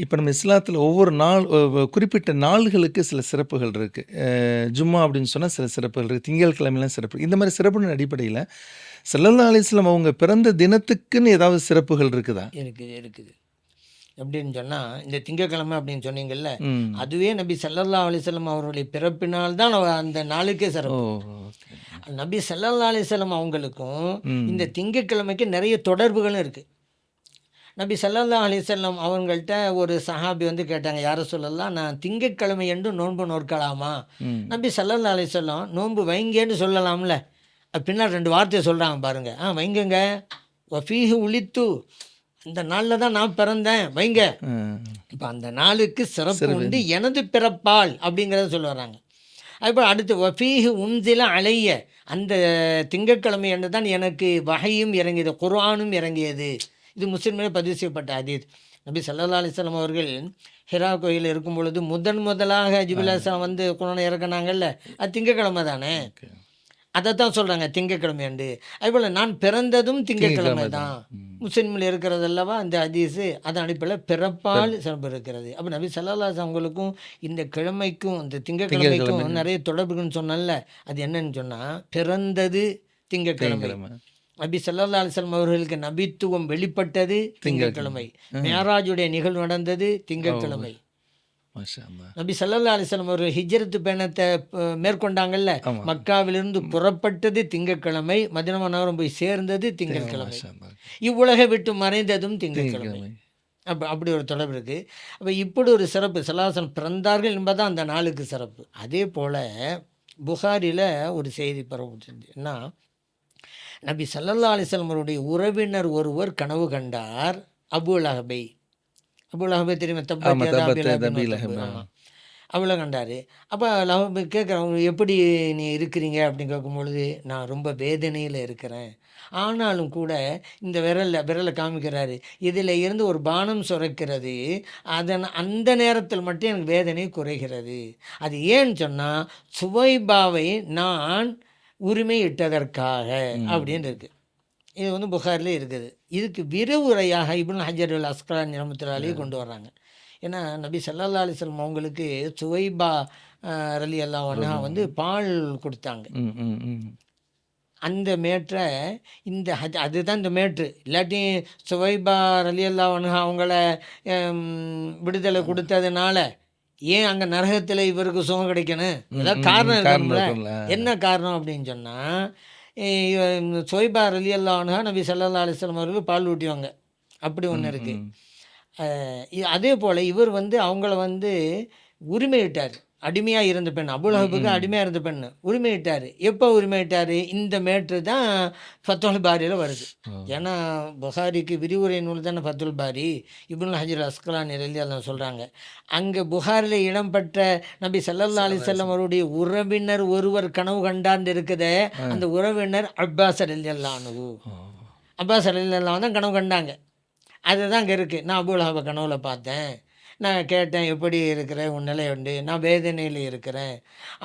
இப்ப நம்ம இஸ்லாத்துல ஒவ்வொரு நாள் குறிப்பிட்ட நாள்களுக்கு சில சிறப்புகள் இருக்கு. ஜும்மா அப்படின்னு சொன்னா சில சிறப்புகள் இருக்கு. திங்கட்கிழமைலாம் சிறப்பு. இந்த மாரி சிறப்பின் அடிப்படையில ஸல்லல்லாஹு அலைஹி வஸல்லம் அவங்க பிறந்த தினத்துக்குன்னு ஏதாவது சிறப்புகள் இருக்குதா? இருக்குது இருக்குது. எப்படின்னு சொன்னால், இந்த திங்கட்கிழமை அப்படின்னு சொன்னீங்கல்ல, ம். அதுவே நபி ஸல்லல்லாஹு அலைஹி வஸல்லம் அவருடைய பிறப்பினால் தான் அந்த நாளுக்கே ஓ! சிறப்பு. ஓகே. நபி ஸல்லல்லாஹு அலைஹி வஸல்லம் அவங்களுக்கும் இந்த ம். திங்கட்கிழமைக்கு நிறைய தொடர்புகளும் இருக்குது. நபி ஸல்லல்லாஹு அலைஹி வஸல்லம் அவங்கள்ட்ட ஒரு சஹாபி வந்து கேட்டாங்க, "யா ரசூலல்லாஹ், நான் திங்கட்கிழமை என்று நோன்பு நோற்கலாமா?" ம். நபி ஸல்லல்லாஹு அலைஹி வஸல்லம் நோன்பு வைங்கன்னு சொல்லலாம்ல. பின்னால் 2 வார்த்தையை சொல்கிறாங்க பாருங்க. வைங்கங்க. வஃபீஹி உலித்து, அந்த நாளில் தான் நான் பிறந்தேன், வைங்க. அ. இப்போ அந்த நாளுக்கு சிறப்பு சிறப்பு. உண்டு, எனது பிறப்பால் அப்படிங்கிறத சொல்ல வர்றாங்க. அதுபோல் அடுத்து வஃபீஹி உன்சில அலைய, அந்த திங்கட்கிழமை அன்று தான் எனக்கு வஹையும் இறங்கியது, குர்ஆனும் இறங்கியது. இது முஸ்லிமிலே பதிவு செய்யப்பட்ட ஹதீஸ். நபி ஸல்லல்லாஹு அலைஹி வஸல்லம் அவர்கள் ஹிரா கோயிலில் இருக்கும் பொழுது முதலாக ஜிப்ரீல் அலைஹிஸ்ஸலாம் வந்து குர்ஆனை இறக்குனாங்கல்ல, அது திங்கட்கிழமை தானே. ஓகே. அதை தான் சொல்கிறாங்க திங்கட்கிழமை அன்று. அதுபோல் நான் பிறந்ததும் திங்கட்கிழமை திங்கட்கிழமை தான். தான். ம். முஸ்லிமில் இருக்கிறது அல்லவா இந்த ஹதீஸு, அதன் அடிப்படையில் பிறப்பால் சிறப்பு இருக்கிறது. அப்போ நபி ஸல்லல்லாஹு அலைஹி அவங்களுக்கும் இந்த கிழமைக்கும் இந்த திங்கட்கிழமைக்கும் திங்கட்கிழமை. நிறைய தொடர்புன்னு சொன்னேன்ல, அது என்னன்னு சொன்னால், பிறந்தது திங்கட்கிழமை. திங்கட்கிழமை. நபி ஸல்லல்லாஹு அலைஹி வஸல்லம் அவர்களுக்கு நபித்துவம் வெளிப்பட்டது திங்கட்கிழமை. மிஅராஜுடைய நிகழ்வு நடந்தது திங்கட்கிழமை. மாஷா அல்லாஹ். நபி ஸல்லல்லாஹு அலைஹி வஸல்லம் அவர்கள் ஹிஜ்ரத் பயணத்தை மேற்கொண்டாங்கல்ல, ஆமா. மக்காவிலிருந்து புறப்பட்டது திங்கட்கிழமை, மதீனா நகரம் போய் சேர்ந்தது திங்கட்கிழமை, மாஷா அல்லாஹ். இவ்வுலகை விட்டு மறைந்ததும் திங்கட்கிழமை. திங்கட்கிழமை. அப்படி ஒரு தொடர்பு இருக்குது. அப்போ இப்படி ஒரு சிறப்பு, ஸல்லல்லாஹு அலைஹி வஸல்லம் பிறந்தார்கள் என்பதுதான் அந்த நாளுக்கு சிறப்பு. அதே போல் புகாரியில் ஒரு செய்தி பரவுச்சு. என்ன, நபி ஸல்லல்லாஹு அலைஹி வஸல்லம் அவருடைய உறவினர் ஒருவர் கனவு கண்டார். அபூ லஹபை. அபூ லஹபை தெரியுமா? தப்பத் ஆமா. யதா அபீ தபத் லஹபின் அபீ வ தப். லஹப். ஆமாம். அவ்வளோ கண்டார். அப்போ லஹப் கேட்குறவங்க, எப்படி நீ இருக்கிறீங்க அப்படின்னு கேட்கும்பொழுது, நான் ரொம்ப வேதனையில் இருக்கிறேன், ஆனாலும் கூட இந்த விரலை காமிக்கிறாரு, இதில் இருந்து ஒரு பானம் சுரக்கிறது, அந்த நேரத்தில் மட்டும் எனக்கு வேதனை குறைகிறது. அது ஏன்னு சொன்னால், சுவைபாவை நான் உரிமை இட்டதற்காக அப்படின்னு இருக்குது. இது வந்து புகாரிலே இருக்குது. இதுக்கு விரிவுரையாக இப்னு ஹஜர் அல் அஸ்கலானி ரஹ்மத்துல்லாஹி கொண்டு வர்றாங்க. ஏன்னா நபி ஸல்லல்லாஹு அலைஹி வஸல்லம் அவங்களுக்கு சுவைபா ரலியல்லாஹு அன்ஹா வந்து பால் கொடுத்தாங்க. ம். ம். ம். அந்த மேற்றை இந்த அதுதான் இந்த மேட்ரு. இல்லாட்டி சுவைபா ரலியல்லாஹு அன்ஹா அவங்கள விடுதலை கொடுத்ததுனால ஏன் அங்கே நரகத்தில் இவருக்கு சுகம் கிடைக்கணும்? ஏதாவது காரணம் இருக்கணும்ல. என்ன காரணம் அப்படின்னு சொன்னால், சுவைபா ரலியல்லாஹு அன்ஹா நபி ஸல்லல்லாஹு அலைஹி வஸல்லம் அவர்களுக்கு பால் ஊட்டிவாங்க. அப்படி ஒன்று இருக்குது. அதே போல் இவர் வந்து அவங்கள வந்து உரிமையிட்டார். அடிமையாக இருந்த பெண், அபூ லஹபுக்கு அடிமையாக இருந்த பெண் உரிமையிட்டார். எப்போ உரிமையிட்டார்? இந்த மேட்ரு தான் ஃபத்துல் பாரியில் வருது. ஏன்னா புகாரிக்கு விரிவுரை நூல் தானே ஃபத்துல் பாரி. இப்னு ஹஜர் அஸ்கலானி ரலியல்லாஹு சொல்கிறாங்க, அங்கே புகாரில் இடம்பெற்ற நபி ஸல்லல்லாஹு அலைஹி வஸல்லம் அவருடைய உறவினர் ஒருவர் கனவு கண்டார்ந்து இருக்குதே, அந்த உறவினர் அப்பாஸ் ரலியல்லாஹு அன்ஹு. அப்பாஸ் ரலியல்லாஹு தான் கனவு கண்டாங்க. அதுதான் அங்கே இருக்குது. நான் அபூ லஹப கனவுல பார்த்தேன், நான் கேட்டேன், எப்படி இருக்கிற, உன் நிலை உண்டு, நான் வேதனையில் இருக்கிறேன்,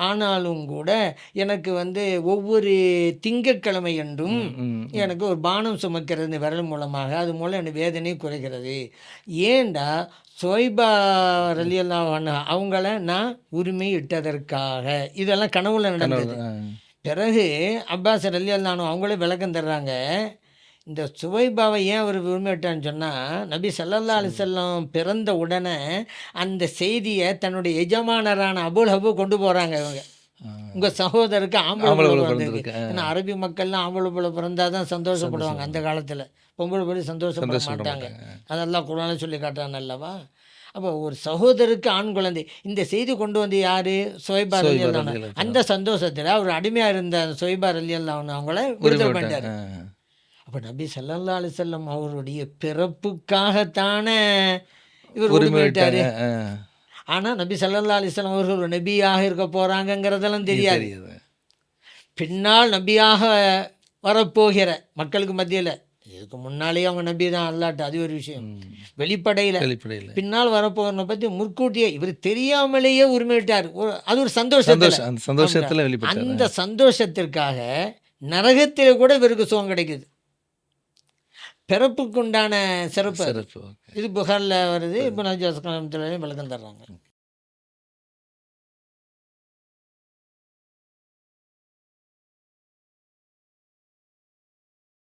ஆனாலும் கூட எனக்கு வந்து ஒவ்வொரு திங்கட்கிழமை என்றும் எனக்கு ஒரு பானம் சுமக்கிறது விரல் மூலமாக, அது மூலம் எனக்கு வேதனை குறைகிறது. ஏண்டா சுவைபா ரலியல்லாஹு அன்ஹா அவங்கள நான் உரிமை இட்டதற்காக. இதெல்லாம் கனவுல நடந்தது. பிறகு அப்பாஸ் ரலியல்லாஹு அன்ஹு அவங்களே விளக்கம் தர்றாங்க. இந்த சுவைபாவை ஏன் அவர் உரிமையிட்டான்னு சொன்னால், நபி ஸல்லல்லாஹு அலைஹி வஸல்லம் பிறந்த உடனே அந்த செய்தியை தன்னுடைய எஜமானரான அபூ லஹப் கொண்டு போகிறாங்க. இவங்க, உங்கள் சகோதரருக்கு ஆம்பளை பிள்ளை பிறந்திருக்கு. ஏன்னா அரபி மக்கள்லாம் ஆம்பளை பிள்ளை பிறந்தால் தான் சந்தோஷப்படுவாங்க அந்த காலத்தில். பொம்பளை பிள்ளை சந்தோஷப்பட மாட்டாங்க. அதெல்லாம் குர்ஆன்ல சொல்லி காட்டுறாங்க அல்லவா. அப்போ ஒரு சகோதரருக்கு ஆண் குழந்தை, இந்த செய்தி கொண்டு வந்து யார்? சுவைபா ரலியல்லாஹு அன்ஹு. அந்த சந்தோஷத்தில் அவர் அடிமையாக இருந்த சுவைபா ரலியல்லாஹு அன்ஹு அவங்கள விடுதலை பண்ணிட்டார். அப்போ நபி ஸல்லல்லாஹு அலைஹி வஸல்லம் அவருடைய பிறப்புக்காகத்தானே இவர் உரிமையிட்டார். ஆனால் நபி ஸல்லல்லாஹு அலைஹி வஸல்லம் அவர்கள் ஒரு நபியாக இருக்க போகிறாங்கங்கிறதெல்லாம் தெரியாது. பின்னால் நபியாக வரப்போகிற மக்களுக்கு மத்தியில், இதுக்கு முன்னாலேயே அவங்க நபி தான் அல்லாட்ட, அது ஒரு விஷயம். வெளிப்படையில் பின்னால் வரப்போகிறத பற்றி முற்கூட்டியே இவர் தெரியாமலேயே உரிமையிட்டார். அது ஒரு சந்தோஷத்தில், அந்த சந்தோஷத்திற்காக நரகத்தில் கூட இவருக்கு சுகம் கிடைக்குது. பிறப்புக்கு உண்டான சிறப்பு அது. சிறப்பு. ஓகே. இது புகாரில் வருது. இப்போ நஜாஸ் காலத்தில் விளக்கம் தர்றாங்க.